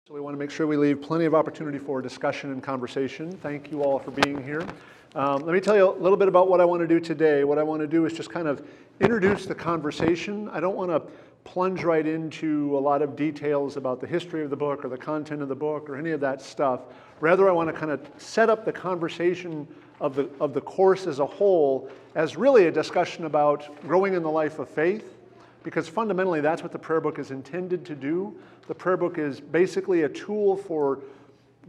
So we want to make sure we leave plenty of opportunity for discussion and conversation. Thank you all for being here. Let me tell you a little bit about what I want to do today. What I want to do is just kind of introduce the conversation. I don't want to plunge right into a lot of details about the history of the book or the content of the book or any of that stuff. Rather, I want to kind of set up the conversation of the course as a whole as really a discussion about growing in the life of faith. Because fundamentally, that's what the prayer book is intended to do. The prayer book is basically a tool for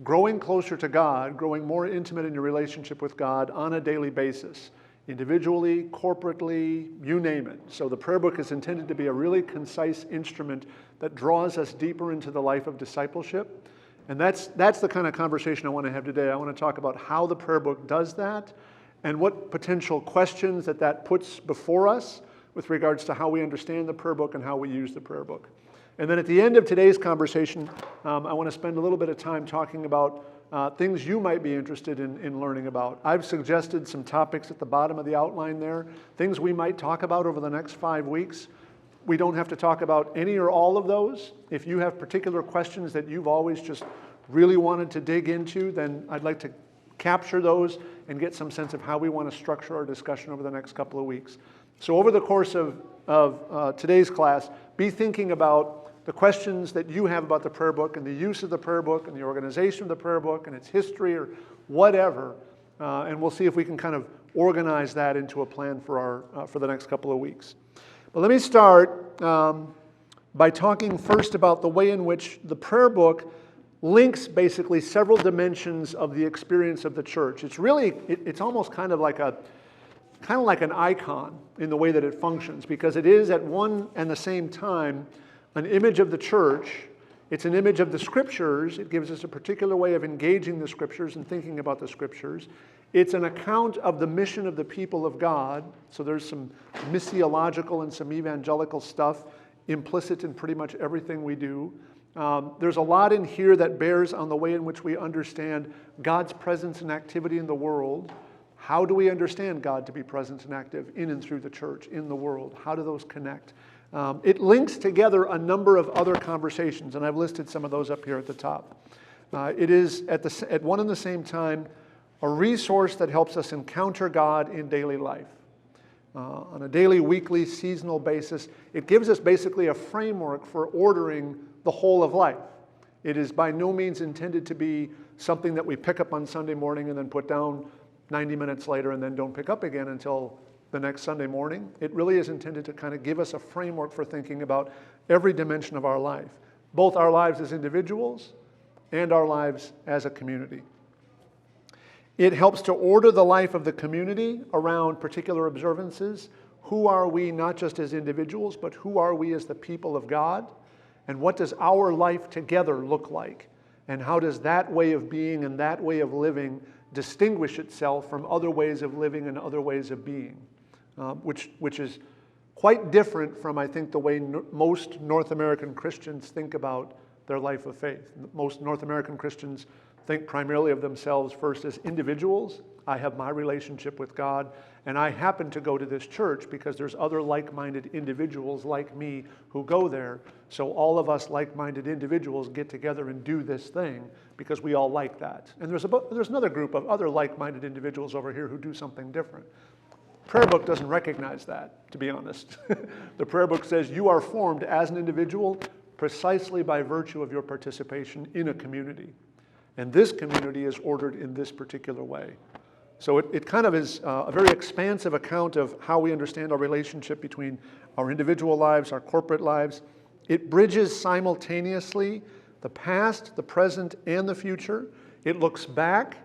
growing closer to God, growing more intimate in your relationship with God on a daily basis, individually, corporately, you name it. So the prayer book is intended to be a really concise instrument that draws us deeper into the life of discipleship. And that's the kind of conversation I want to have today. I want to talk about how the prayer book does that and what potential questions that puts before us with regards to how we understand the prayer book and how we use the prayer book. And then at the end of today's conversation, I want to spend a little bit of time talking about things you might be interested in learning about. I've suggested some topics at the bottom of the outline there, things we might talk about over the next 5 weeks. We don't have to talk about any or all of those. If you have particular questions that you've always just really wanted to dig into, then I'd like to capture those and get some sense of how we want to structure our discussion over the next couple of weeks. So over the course of today's class, be thinking about the questions that you have about the prayer book and the use of the prayer book and the organization of the prayer book and its history or whatever, and we'll see if we can kind of organize that into a plan for the next couple of weeks. But let me start by talking first about the way in which the prayer book links basically several dimensions of the experience of the church. It's almost kind of like an icon in the way that it functions, because it is at one and the same time an image of the church. It's an image of the scriptures. It gives us a particular way of engaging the scriptures and thinking about the scriptures. It's an account of the mission of the people of God. So there's some missiological and some evangelical stuff implicit in pretty much everything we do. There's a lot in here that bears on the way in which we understand God's presence and activity in the world. How do we understand God to be present and active in and through the church, in the world? How do those connect? It links together a number of other conversations, and I've listed some of those up here at the top. It is at one and the same time a resource that helps us encounter God in daily life. On a daily, weekly, seasonal basis, it gives us basically a framework for ordering the whole of life. It is by no means intended to be something that we pick up on Sunday morning and then put down 90 minutes later and then don't pick up again until the next Sunday morning. It really is intended to kind of give us a framework for thinking about every dimension of our life, both our lives as individuals and our lives as a community. It helps to order the life of the community around particular observances. Who are we not just as individuals, but who are we as the people of God? And what does our life together look like? And how does that way of being and that way of living distinguish itself from other ways of living and other ways of being, which is quite different from, I think, the way most North American Christians think about their life of faith. Most North American Christians think primarily of themselves first as individuals. I have my relationship with God, and I happen to go to this church because there's other like-minded individuals like me who go there. So all of us like-minded individuals get together and do this thing because we all like that. And there's another group of other like-minded individuals over here who do something different. Prayer book doesn't recognize that, to be honest. The prayer book says you are formed as an individual precisely by virtue of your participation in a community. And this community is ordered in this particular way. So it kind of is a very expansive account of how we understand our relationship between our individual lives, our corporate lives. It bridges simultaneously the past, the present, and the future. It looks back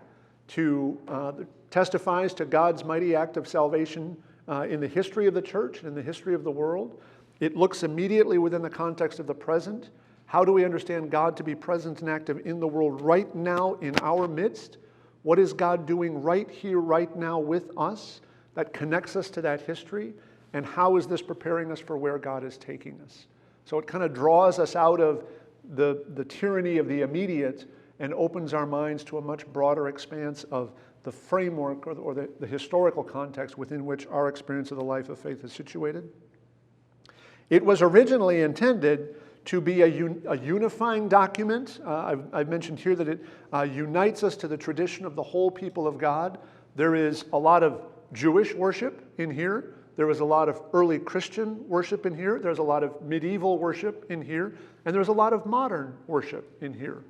to, testifies to God's mighty act of salvation in the history of the church and in the history of the world. It looks immediately within the context of the present. How do we understand God to be present and active in the world right now in our midst? What is God doing right here, right now with us that connects us to that history? And how is this preparing us for where God is taking us? So it kind of draws us out of the tyranny of the immediate and opens our minds to a much broader expanse of the framework or the historical context within which our experience of the life of faith is situated. It was originally intended to be a unifying document. I've mentioned here that it unites us to the tradition of the whole people of God. There is a lot of Jewish worship in here. There was a lot of early Christian worship in here. There's a lot of medieval worship in here. And there's a lot of modern worship in here.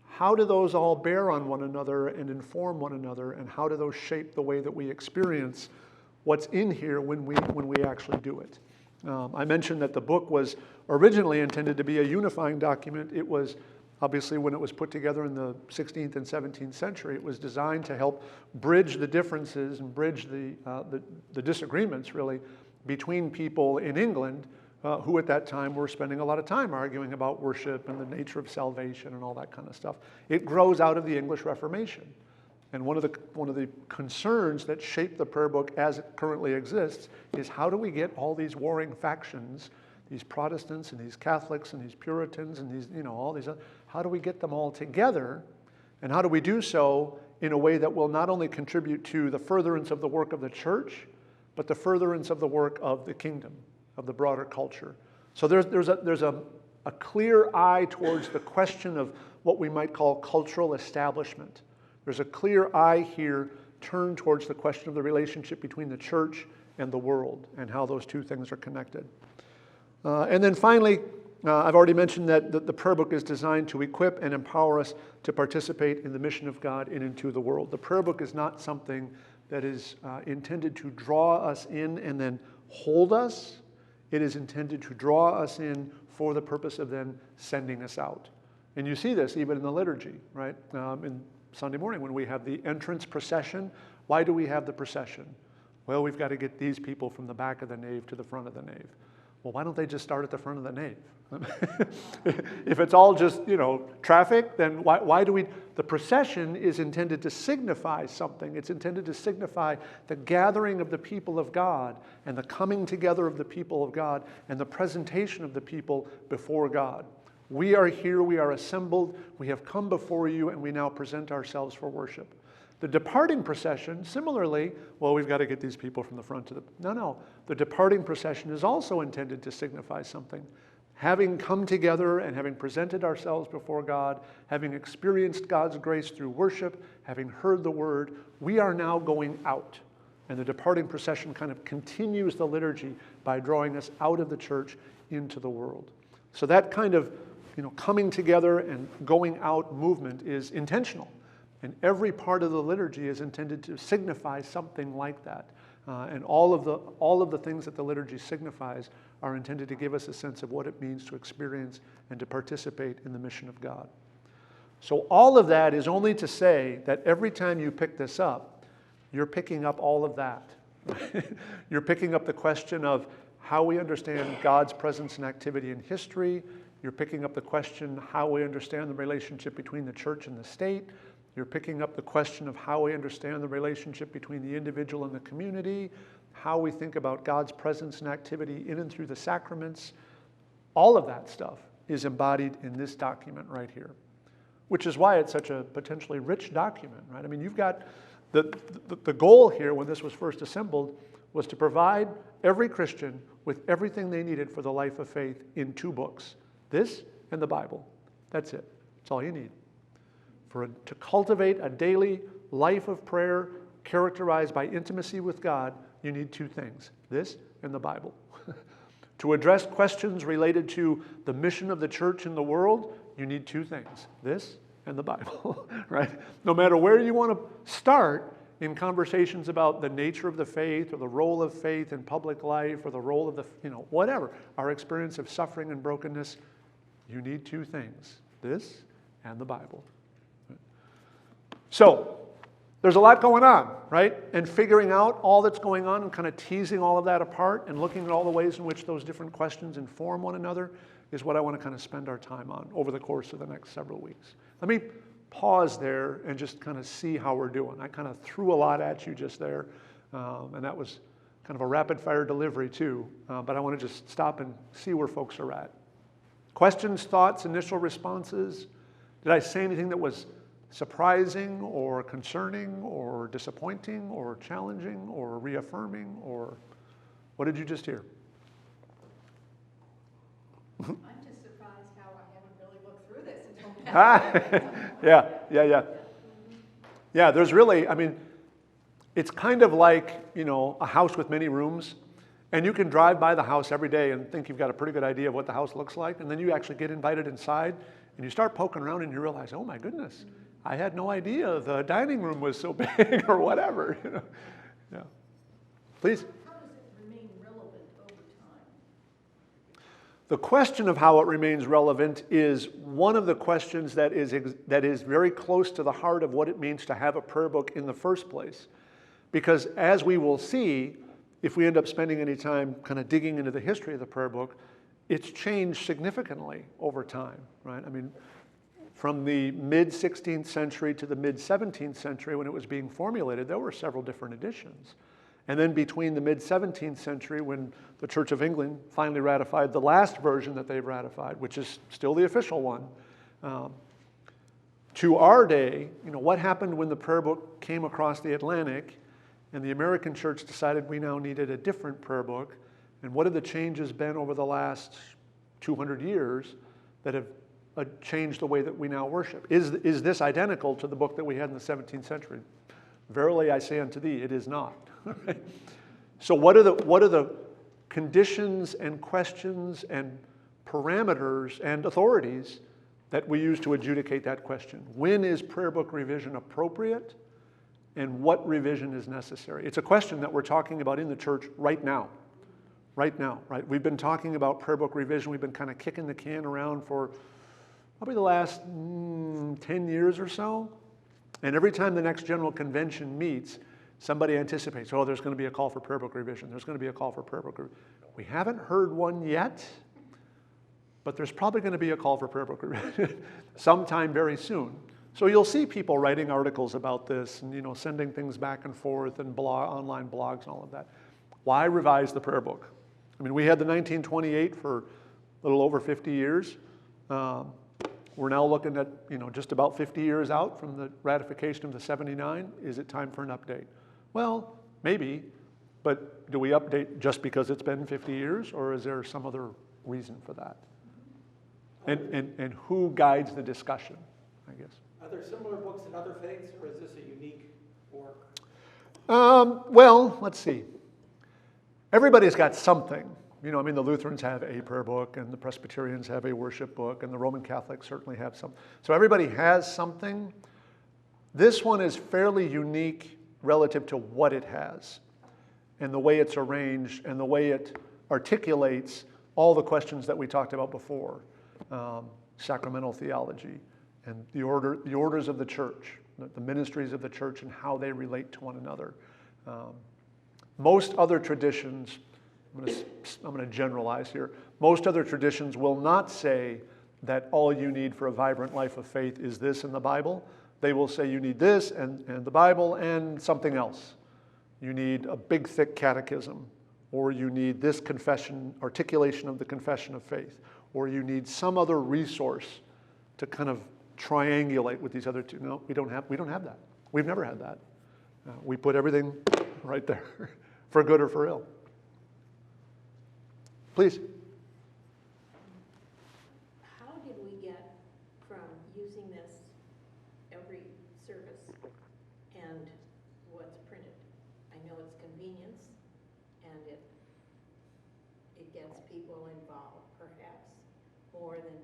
How do those all bear on one another and inform one another? And how do those shape the way that we experience what's in here when we actually do it? I mentioned that the book was originally intended to be a unifying document. It was, obviously, when it was put together in the 16th and 17th century, it was designed to help bridge the differences and bridge the disagreements, really, between people in England who at that time were spending a lot of time arguing about worship and the nature of salvation and all that kind of stuff. It grows out of the English Reformation. And one of the concerns that shape the prayer book as it currently exists is how do we get all these warring factions, these Protestants and these Catholics and these Puritans and these, all these, how do we get them all together? And how do we do so in a way that will not only contribute to the furtherance of the work of the church, but the furtherance of the work of the kingdom, of the broader culture? So there's a clear eye towards the question of what we might call cultural establishment. There's a clear eye here turned towards the question of the relationship between the church and the world and how those two things are connected. And then finally, I've already mentioned that the prayer book is designed to equip and empower us to participate in the mission of God in and into the world. The prayer book is not something that is intended to draw us in and then hold us. It is intended to draw us in for the purpose of then sending us out. And you see this even in the liturgy, right? In Sunday morning when we have the entrance procession. Why do we have the procession? Well, we've got to get these people from the back of the nave to the front of the nave. Well, why don't they just start at the front of the nave? If it's all just, traffic, then why do we? The procession is intended to signify something. It's intended to signify the gathering of the people of God and the coming together of the people of God and the presentation of the people before God. We are here, we are assembled, we have come before you, and we now present ourselves for worship. The departing procession, similarly, well, we've got to get these people from the front to the... No. The departing procession is also intended to signify something. Having come together and having presented ourselves before God, having experienced God's grace through worship, having heard the word, we are now going out. And the departing procession kind of continues the liturgy by drawing us out of the church into the world. So that kind of coming together and going out movement is intentional. And every part of the liturgy is intended to signify something like that. And all of the things that the liturgy signifies are intended to give us a sense of what it means to experience and to participate in the mission of God. So all of that is only to say that every time you pick this up, you're picking up all of that. You're picking up the question of how we understand God's presence and activity in history. You're picking up the question how we understand the relationship between the church and the state. You're picking up the question of how we understand the relationship between the individual and the community, how we think about God's presence and activity in and through the sacraments. All of that stuff is embodied in this document right here, which is why it's such a potentially rich document, right? I mean, you've got the goal here when this was first assembled was to provide every Christian with everything they needed for the life of faith in 2 books, this and the Bible. That's it. That's all you need. To cultivate a daily life of prayer characterized by intimacy with God, you need 2 things, this and the Bible. To address questions related to the mission of the church in the world, you need 2 things, this and the Bible, right? No matter where you want to start in conversations about the nature of the faith or the role of faith in public life or the role of the, whatever, our experience of suffering and brokenness, you need 2 things, this and the Bible. So, there's a lot going on, right? And figuring out all that's going on and kind of teasing all of that apart and looking at all the ways in which those different questions inform one another is what I want to kind of spend our time on over the course of the next several weeks. Let me pause there and just kind of see how we're doing. I kind of threw a lot at you just there, and that was kind of a rapid-fire delivery too, but I want to just stop and see where folks are at. Questions, thoughts, initial responses? Did I say anything that was surprising or concerning or disappointing or challenging or reaffirming, or what did you just hear? I'm just surprised Yeah, yeah, yeah. Yeah, there's really, I mean, it's kind of like, a house with many rooms. And you can drive by the house every day and think you've got a pretty good idea of what the house looks like. And then you actually get invited inside and you start poking around and you realize, oh my goodness, I had no idea the dining room was so big or whatever. Yeah. Please. How does it remain relevant over time? The question of how it remains relevant is one of the questions that is very close to the heart of what it means to have a prayer book in the first place. Because as we will see, if we end up spending any time kind of digging into the history of the prayer book, it's changed significantly over time, right? I mean, from the mid-16th century to the mid-17th century when it was being formulated, there were several different editions. And then between the mid-17th century, when the Church of England finally ratified the last version that they've ratified, which is still the official one, to our day, what happened when the prayer book came across the Atlantic and the American church decided we now needed a different prayer book? And what have the changes been over the last 200 years that have changed the way that we now worship? Is this identical to the book that we had in the 17th century? Verily I say unto thee, it is not. So what are the conditions and questions and parameters and authorities that we use to adjudicate that question? When is prayer book revision appropriate, and what revision is necessary? It's a question that we're talking about in the church right now. Right now, right? We've been talking about prayer book revision. We've been kind of kicking the can around for probably the last 10 years or so. And every time the next general convention meets, somebody anticipates, oh, there's going to be a call for prayer book revision. There's going to be a call for prayer book revision. We haven't heard one yet, but there's probably going to be a call for prayer book revision sometime very soon. So you'll see people writing articles about this and sending things back and forth and online blogs and all of that. Why revise the prayer book? I mean, we had the 1928 for a little over 50 years. We're now looking at just about 50 years out from the ratification of the 79. Is it time for an update? Well, maybe, but do we update just because it's been 50 years, or is there some other reason for that? And who guides the discussion, I guess? Are there similar books in other faiths, or is this a unique work? Well, let's see. Everybody's got something. The Lutherans have a prayer book, and the Presbyterians have a worship book, and the Roman Catholics certainly have some. So everybody has something. This one is fairly unique relative to what it has, and the way it's arranged, and the way it articulates all the questions that we talked about before. Sacramental theology, and the orders of the church, the ministries of the church, and how they relate to one another. Most other traditions, I'm going to generalize here, most other traditions will not say that all you need for a vibrant life of faith is this in the Bible. They will say you need this and the Bible and something else. You need a big, thick catechism, or you need this articulation of the confession of faith, or you need some other resource to kind of triangulate with these other two. No, we don't have that. We've never had that. We put everything right there, for good or for ill. Please. How did we get from using this every service and what's printed? I know it's convenience, and it gets people involved, perhaps, more than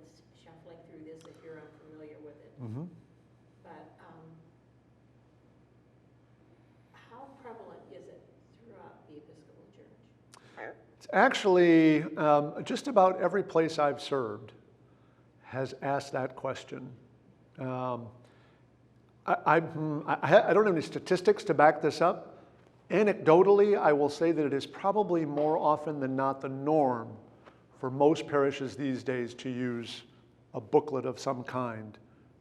shuffling through this if you're unfamiliar with it. Mm-hmm. But how prevalent is it throughout the Episcopal Church? It's actually just about every place I've served has asked that question. I don't have any statistics to back this up. Anecdotally, I will say that it is probably more often than not the norm for most parishes these days to use a booklet of some kind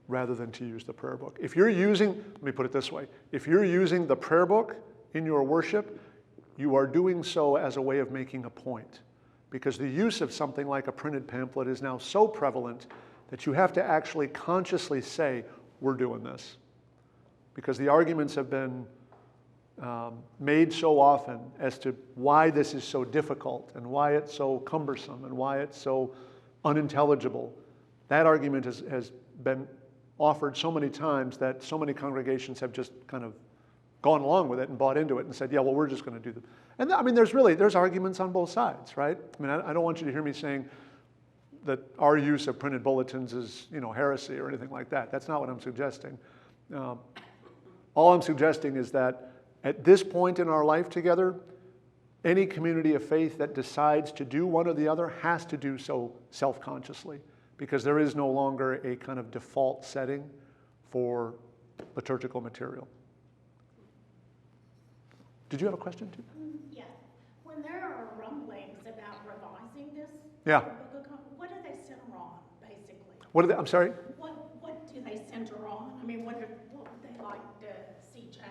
rather than to use the prayer book. If you're using, let me put it this way, if you're using the prayer book in your worship, you are doing so as a way of making a point, because the use of something like a printed pamphlet is now so prevalent that you have to actually consciously say, we're doing this. Because the arguments have been made so often as to why this is so difficult and why it's so cumbersome and why it's so unintelligible. That argument has been offered so many times that so many congregations have just kind of gone along with it and bought into it and said, yeah, well, we're just going to do them. And I mean, there's arguments on both sides, right? I mean, I don't want you to hear me saying that our use of printed bulletins is, heresy or anything like that. That's not what I'm suggesting. All I'm suggesting is that at this point in our life together, any community of faith that decides to do one or the other has to do so self-consciously, because there is no longer a kind of default setting for liturgical material. Did you have a question too? Yeah. When there are rumblings about revising this, Yeah. what do they center on, basically? What are they, I'm sorry? What do they center on? I mean, what would they like to see changed?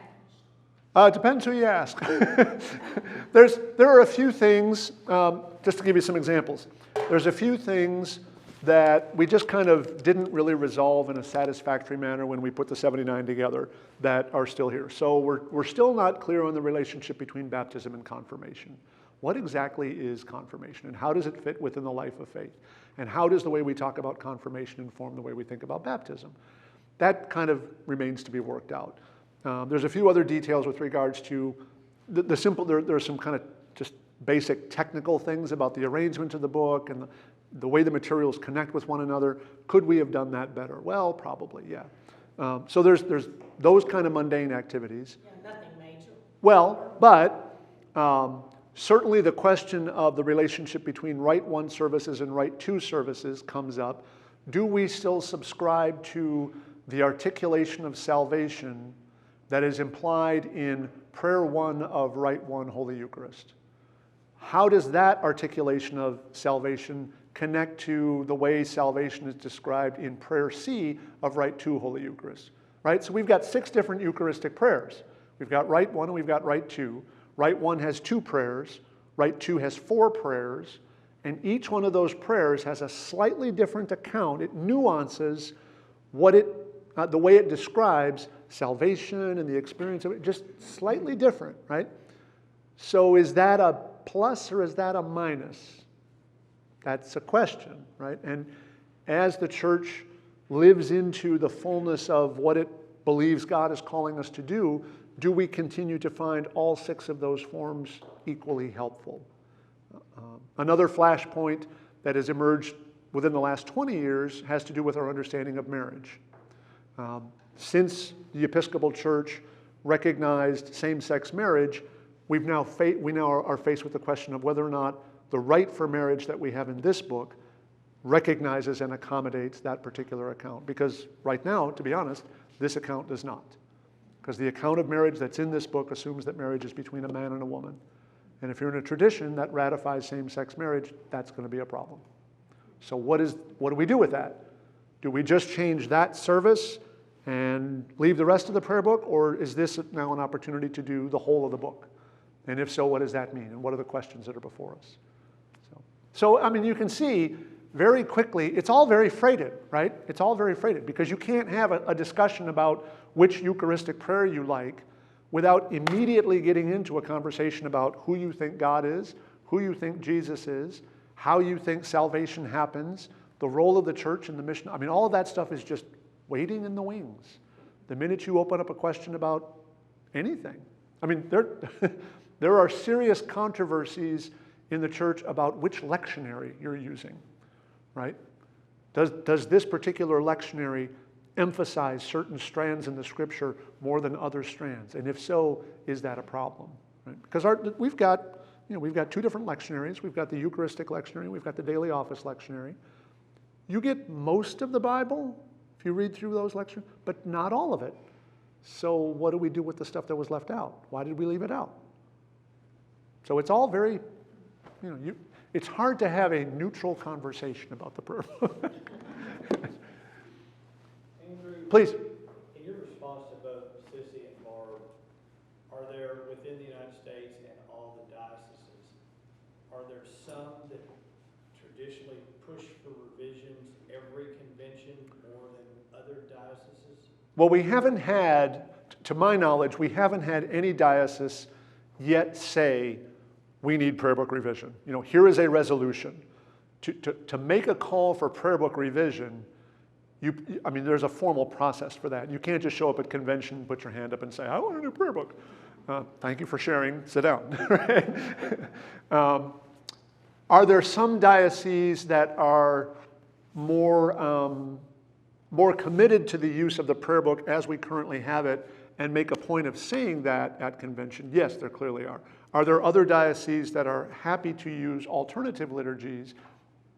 It depends who you ask. There are a few things, just to give you some examples. There's a few things that we just kind of didn't really resolve in a satisfactory manner when we put the 79 together that are still here. So we're still not clear on the relationship between baptism and confirmation. What exactly is confirmation, and how does it fit within the life of faith? And how does the way we talk about confirmation inform the way we think about baptism? That kind of remains to be worked out. There's a few other details with regards to the simple, there's some kind of just basic technical things about the arrangement of the book and the way the materials connect with one another. Could we have done that better? Well, probably, yeah. So there's those kind of mundane activities. Yeah, nothing major. Well, but certainly the question of the relationship between Rite 1 services and Rite 2 services comes up. Do we still subscribe to the articulation of salvation that is implied in Prayer 1 of Rite 1 Holy Eucharist? How does that articulation of salvation connect to the way salvation is described in Prayer C of Rite 2 Holy Eucharist? Right? So we've got 6 different Eucharistic prayers. We've got Rite 1 and we've got Rite 2. Rite 1 has 2 prayers. Rite 2 has 4 prayers. And each one of those prayers has a slightly different account. It nuances the way it describes salvation and the experience of it, just slightly different, right? So is that a plus or is that a minus? That's a question, right? And as the church lives into the fullness of what it believes God is calling us to do we continue to find all 6 of those forms equally helpful? Another flashpoint that has emerged within the last 20 years has to do with our understanding of marriage. Since the Episcopal Church recognized same-sex marriage, we now are faced with the question of whether or not the right for marriage that we have in this book recognizes and accommodates that particular account. Because right now, to be honest, this account does not. Because the account of marriage that's in this book assumes that marriage is between a man and a woman. And if you're in a tradition that ratifies same-sex marriage, that's going to be a problem. So what do we do with that? Do we just change that service and leave the rest of the prayer book, or is this now an opportunity to do the whole of the book? And if so, what does that mean? And what are the questions that are before us? So I mean, you can see very quickly, it's all very freighted, right? It's all very freighted, because you can't have a discussion about which Eucharistic prayer you like without immediately getting into a conversation about who you think God is, who you think Jesus is, how you think salvation happens, the role of the church in the mission. I mean, all of that stuff is just waiting in the wings. The minute you open up a question about anything. I mean, there are serious controversies in the church about which lectionary you're using, right? Does this particular lectionary emphasize certain strands in the scripture more than other strands? And if so, is that a problem? Right? Because we've got 2 different lectionaries. We've got the Eucharistic lectionary. We've got the daily office lectionary. You get most of the Bible if you read through those lections, but not all of it. So what do we do with the stuff that was left out? Why did we leave it out? So it's all very, it's hard to have a neutral conversation about the prayer book. Andrew, Please. in your response to both Sissy and Barb, are there, within the United States and all the dioceses, are there some that traditionally push for revisions every convention more than other dioceses? Well, we haven't had, to my knowledge, we haven't had any diocese yet say, we need prayer book revision. Here is a resolution. To make a call for prayer book revision I mean, there's a formal process for that. You can't just show up at convention, put your hand up and say, I want a new prayer book. Thank you for sharing, sit down. Right? Are there some dioceses that are more committed to the use of the prayer book as we currently have it and make a point of saying that at convention? Yes, there clearly are. Are there other dioceses that are happy to use alternative liturgies?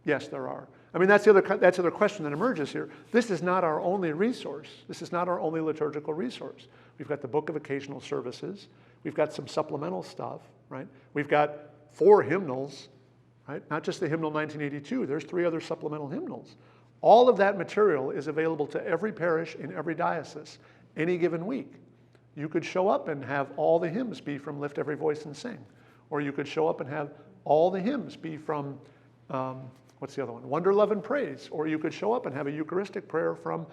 Yes, there are. I mean, that's the other question that emerges here. This is not our only resource. This is not our only liturgical resource. We've got the Book of Occasional Services. We've got some supplemental stuff, right? We've got 4 hymnals, right? Not just the hymnal 1982. There's 3 other supplemental hymnals. All of that material is available to every parish in every diocese any given week. You could show up and have all the hymns be from Lift Every Voice and Sing. Or you could show up and have all the hymns be from, what's the other one? Wonder, Love, and Praise. Or you could show up and have a Eucharistic prayer from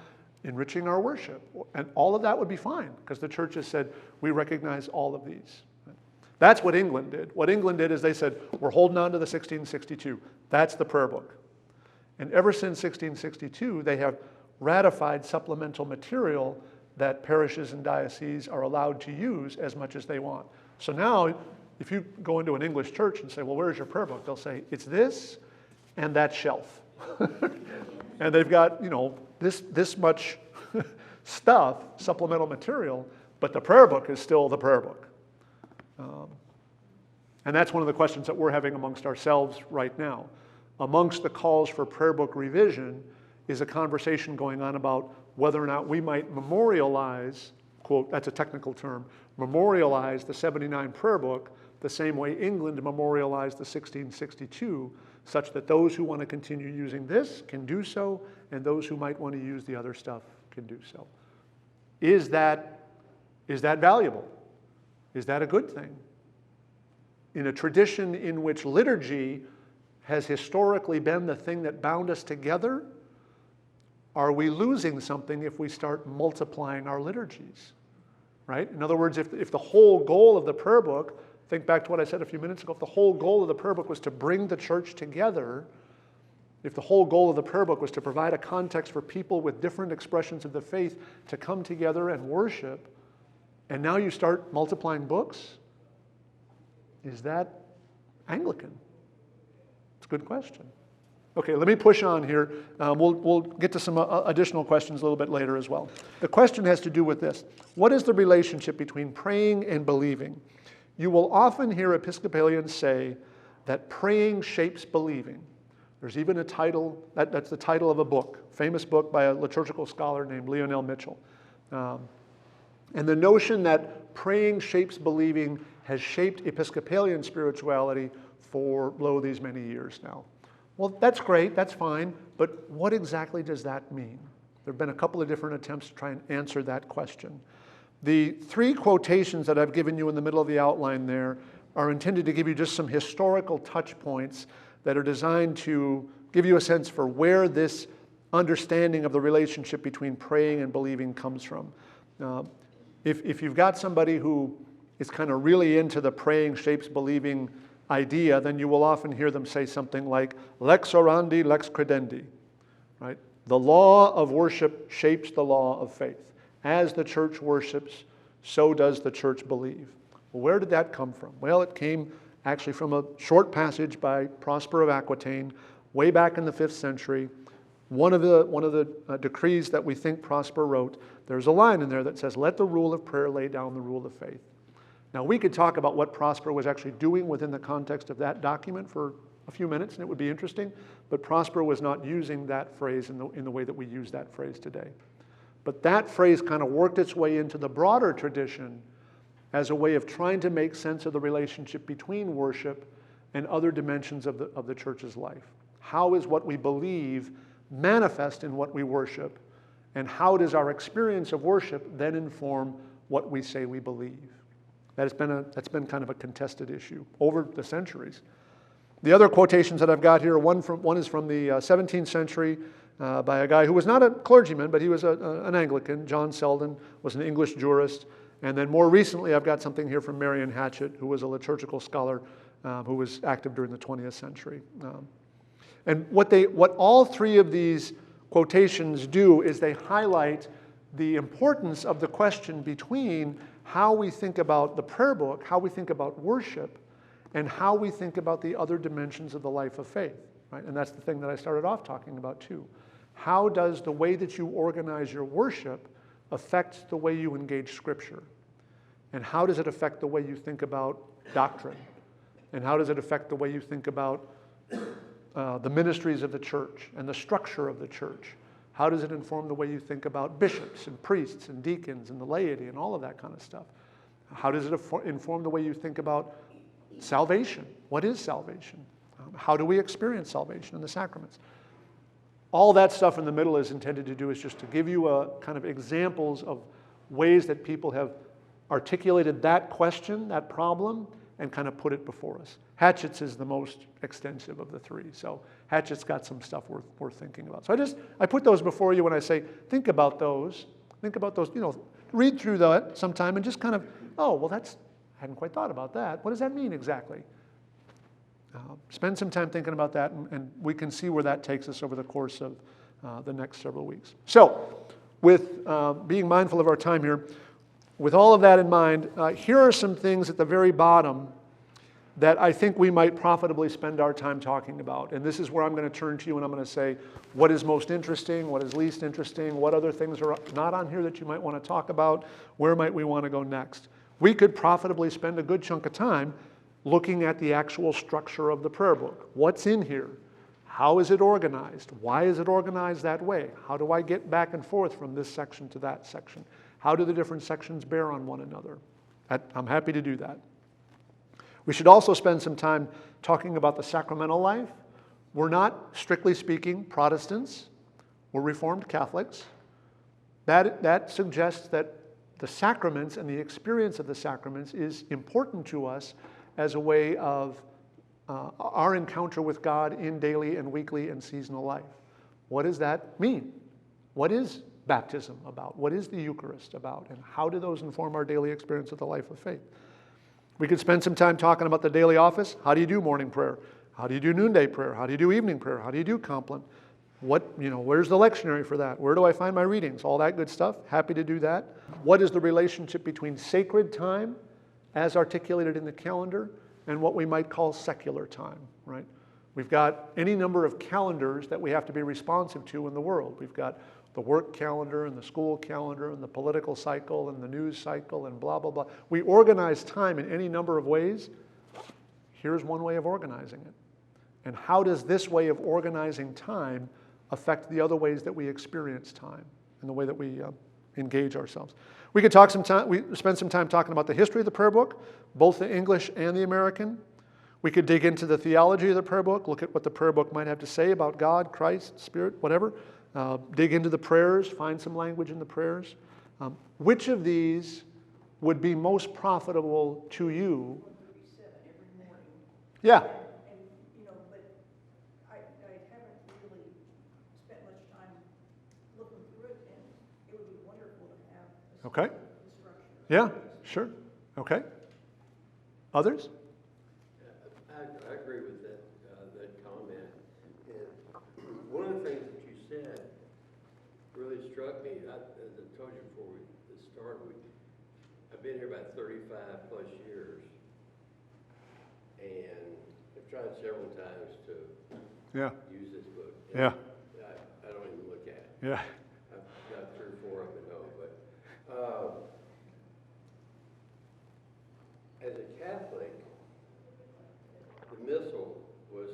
Enriching Our Worship. And all of that would be fine, because the church has said, we recognize all of these. That's what England did. What England did is they said, we're holding on to the 1662. That's the prayer book. And ever since 1662, they have ratified supplemental material that parishes and dioceses are allowed to use as much as they want. So now, if you go into an English church and say, well, where's your prayer book? They'll say, it's this and that shelf. And they've got, this much stuff, supplemental material, but the prayer book is still the prayer book. And that's one of the questions that we're having amongst ourselves right now. Amongst the calls for prayer book revision is a conversation going on about whether or not we might memorialize, quote, that's a technical term, memorialize the 79 prayer book the same way England memorialized the 1662, such that those who want to continue using this can do so, and those who might want to use the other stuff can do so. Is that valuable? Is that a good thing? In a tradition in which liturgy has historically been the thing that bound us together, are we losing something if we start multiplying our liturgies? Right? In other words, if the whole goal of the prayer book, think back to what I said a few minutes ago, if the whole goal of the prayer book was to bring the church together, if the whole goal of the prayer book was to provide a context for people with different expressions of the faith to come together and worship, and now you start multiplying books, is that Anglican? It's a good question. Okay, let me push on here. We'll get to some additional questions a little bit later as well. The question has to do with this. What is the relationship between praying and believing? You will often hear Episcopalians say that praying shapes believing. There's even a title, that's the title of a book, famous book by a liturgical scholar named Lionel Mitchell. And the notion that praying shapes believing has shaped Episcopalian spirituality for, these many years now. Well, that's great, that's fine, but what exactly does that mean? There have been a couple of different attempts to try and answer that question. The 3 quotations that I've given you in the middle of the outline there are intended to give you just some historical touch points that are designed to give you a sense for where this understanding of the relationship between praying and believing comes from. If you've got somebody who is kind of really into the praying shapes believing idea, then you will often hear them say something like, lex orandi, lex credendi, right? The law of worship shapes the law of faith. As the church worships, so does the church believe. Well, where did that come from? Well, it came actually from a short passage by Prosper of Aquitaine, way back in the 5th century. One of the decrees that we think Prosper wrote, there's a line in there that says, let the rule of prayer lay down the rule of faith. Now, we could talk about what Prosper was actually doing within the context of that document for a few minutes, and it would be interesting, but Prosper was not using that phrase in the way that we use that phrase today. But that phrase kind of worked its way into the broader tradition as a way of trying to make sense of the relationship between worship and other dimensions of the church's life. How is what we believe manifest in what we worship, and how does our experience of worship then inform what we say we believe? That's been kind of a contested issue over the centuries. The other quotations that I've got here, one is from the 17th century by a guy who was not a clergyman, but he was an Anglican. John Selden was an English jurist. And then more recently, I've got something here from Marion Hatchett, who was a liturgical scholar who was active during the 20th century. And what all 3 of these quotations do is they highlight the importance of the question between how we think about the prayer book, how we think about worship, and how we think about the other dimensions of the life of faith, right? And that's the thing that I started off talking about too. How does the way that you organize your worship affect the way you engage Scripture? And how does it affect the way you think about doctrine? And how does it affect the way you think about the ministries of the church and the structure of the church? How does it inform the way you think about bishops and priests and deacons and the laity and all of that kind of stuff? How does it inform the way you think about salvation? What is salvation? How do we experience salvation in the sacraments? All that stuff in the middle is intended to do is just to give you a kind of examples of ways that people have articulated that question, that problem, and kind of put it before us. Hatchett's is the most extensive of the three, so Hatchett's got some stuff worth thinking about. So I put those before you when I say think about those, read through that sometime and just kind of, oh, well I hadn't quite thought about that. What does that mean exactly? Spend some time thinking about that, and we can see where that takes us over the course of the next several weeks. So, with being mindful of our time here, with all of that in mind, here are some things at the very bottom that I think we might profitably spend our time talking about. And this is where I'm going to turn to you and I'm going to say, what is most interesting, what is least interesting, what other things are not on here that you might want to talk about, where might we want to go next? We could profitably spend a good chunk of time looking at the actual structure of the prayer book. What's in here? How is it organized? Why is it organized that way? How do I get back and forth from this section to that section? How do the different sections bear on one another? I'm happy to do that. We should also spend some time talking about the sacramental life. We're not, strictly speaking, Protestants. We're Reformed Catholics. That suggests that the sacraments and the experience of the sacraments is important to us as a way of our encounter with God in daily and weekly and seasonal life. What does that mean? What is baptism about? What is the Eucharist about? And how do those inform our daily experience of the life of faith? We could spend some time talking about the daily office. How do you do morning prayer? How do you do noonday prayer? How do you do evening prayer? How do you do compline? Where's the lectionary for that? Where do I find my readings? All that good stuff. Happy to do that. What is the relationship between sacred time, as articulated in the calendar, and what we might call secular time, right? We've got any number of calendars that we have to be responsive to in the world. We've got the work calendar and the school calendar and the political cycle and the news cycle and blah, blah, blah. We organize time in any number of ways. Here's one way of organizing it. And how does this way of organizing time affect the other ways that we experience time and the way that we engage ourselves? We could spend some time talking about the history of the prayer book, both the English and the American. We could dig into the theology of the prayer book, look at what the prayer book might have to say about God, Christ, Spirit, whatever. Dig into the prayers, find some language in the prayers. Which of these would be most profitable to you? 137 every morning. Yeah. But I haven't really spent much time looking through it, and it would be wonderful to have a Okay. structure. Yeah, sure. Okay. Others? I agree with that comment. And one of the things that you said really struck me. As I told you before we started, I've been here about 35 plus years, and I've tried several times to use this book. And Yeah. I don't even look at it. Yeah. I've got 3 or 4 of them at home, but as a Catholic, the Missal was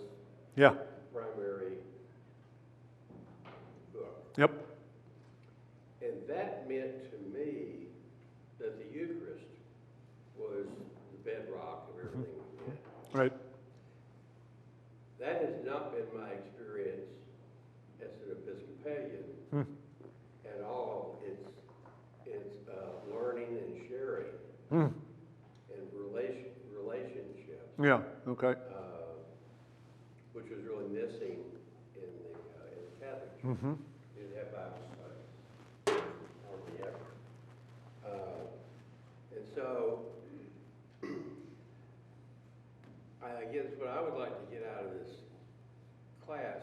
Yeah. the primary book. Yep. And that meant to me that the Eucharist was the bedrock of everything we did. Right. That has not been my experience as an Episcopalian at all. It's learning and sharing and relationships, Yeah. Okay. which was really missing in the Catholic Church. Mm-hmm. We didn't have Bible study, hardly ever. And so, I guess what I would like to get out of this class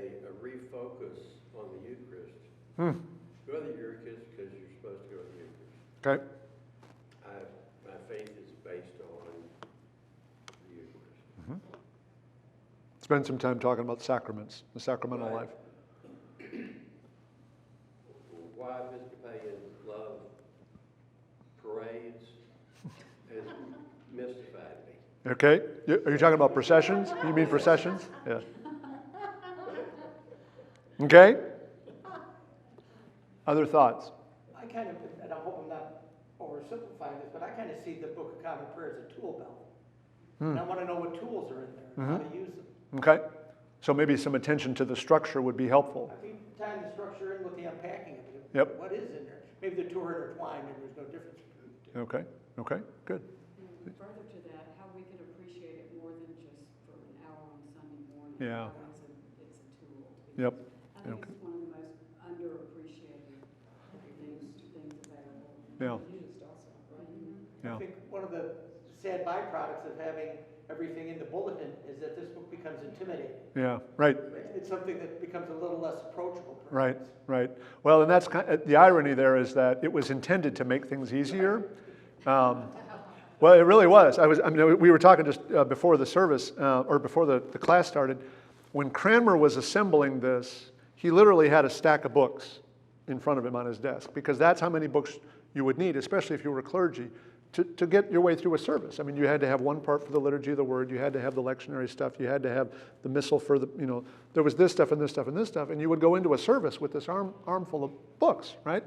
a refocus on the Eucharist. Go to the Eucharist because you're supposed to go to the Eucharist. Okay. My faith is based on the Eucharist. Spend some time talking about sacraments, the sacramental Right. life. Why Episcopalians love parades has mystified me. Okay. Are you talking about processions? You mean processions? Yeah. Okay. Other thoughts? I kind of, and I hope I'm not oversimplifying this, but I kind of see the Book of Common Prayer as a tool belt. And I want to know what tools are in there, and how to use them. Okay. So maybe some attention to the structure would be helpful. I mean, tying the structure in with the unpacking of it. Yep. What is in there? Maybe the two are intertwined and there's no difference between the two. Okay. Okay. Good. And further to that, how we could appreciate it more than just for an hour on Sunday morning. Yeah. How it's a tool. Yep. I think Okay. it's one of the most underappreciated things available. Yeah. Used also, right? Yeah. I think one of the sad byproducts of having everything in the bulletin is that this book becomes intimidating. Yeah. Right. It's something that becomes a little less approachable. Right, perhaps. right. Well, and that's the irony there is that it was intended to make things easier. Well, it really was. I mean, we were talking just before the service, or before the class started. When Cranmer was assembling this, he literally had a stack of books in front of him on his desk, because that's how many books you would need, especially if you were clergy, to get your way through a service. I mean, you had to have one part for the liturgy of the word, you had to have the lectionary stuff, you had to have the missal for the, there was this stuff and this stuff and this stuff, and you would go into a service with this armful of books, right?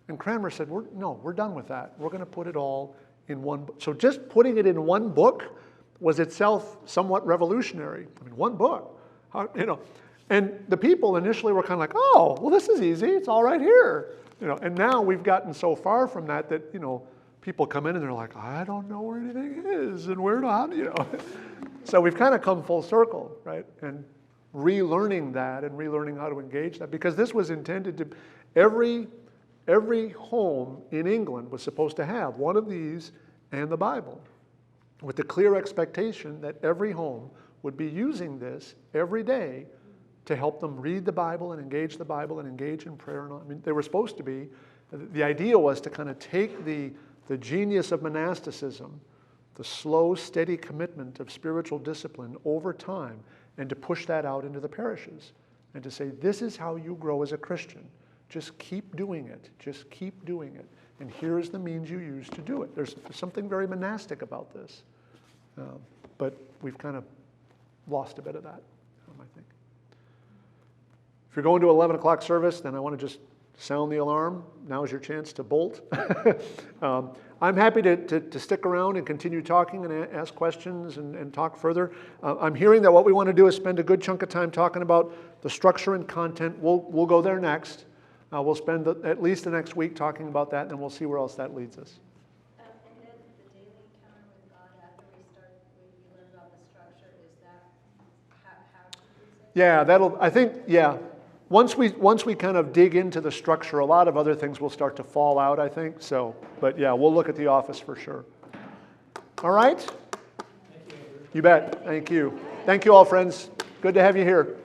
And Cranmer said, we're done with that. We're going to put it all in one book. So just putting it in one book was itself somewhat revolutionary. I mean, one book, and the people initially were kind of like, oh, well, this is easy. It's all right here, and now we've gotten so far from that, people come in and they're like, I don't know where anything is and how. So we've kind of come full circle, right? And relearning that and relearning how to engage that, because this was intended to, every home in England was supposed to have one of these and the Bible, with the clear expectation that every home would be using this every day to help them read the Bible and engage in prayer. I mean, they were supposed to be, the idea was to kind of take the genius of monasticism, the slow, steady commitment of spiritual discipline over time, and to push that out into the parishes, and to say, this is how you grow as a Christian. Just keep doing it. Just keep doing it. And here's the means you use to do it. There's something very monastic about this. But we've kind of lost a bit of that, I think. If you're going to 11 o'clock service, then I want to just sound the alarm. Now's your chance to bolt. I'm happy to stick around and continue talking and ask questions and talk further. I'm hearing that what we want to do is spend a good chunk of time talking about the structure and content. We'll go there next. We'll spend at least the next week talking about that, and then we'll see where else that leads us. And then the daily encounter with God after we learn about the structure, is that how to use it? Yeah. Once we kind of dig into the structure, a lot of other things will start to fall out, I think. So, but yeah, we'll look at the office for sure. All right? Thank you, Andrew. You bet. Thank you. Thank you all, friends. Good to have you here.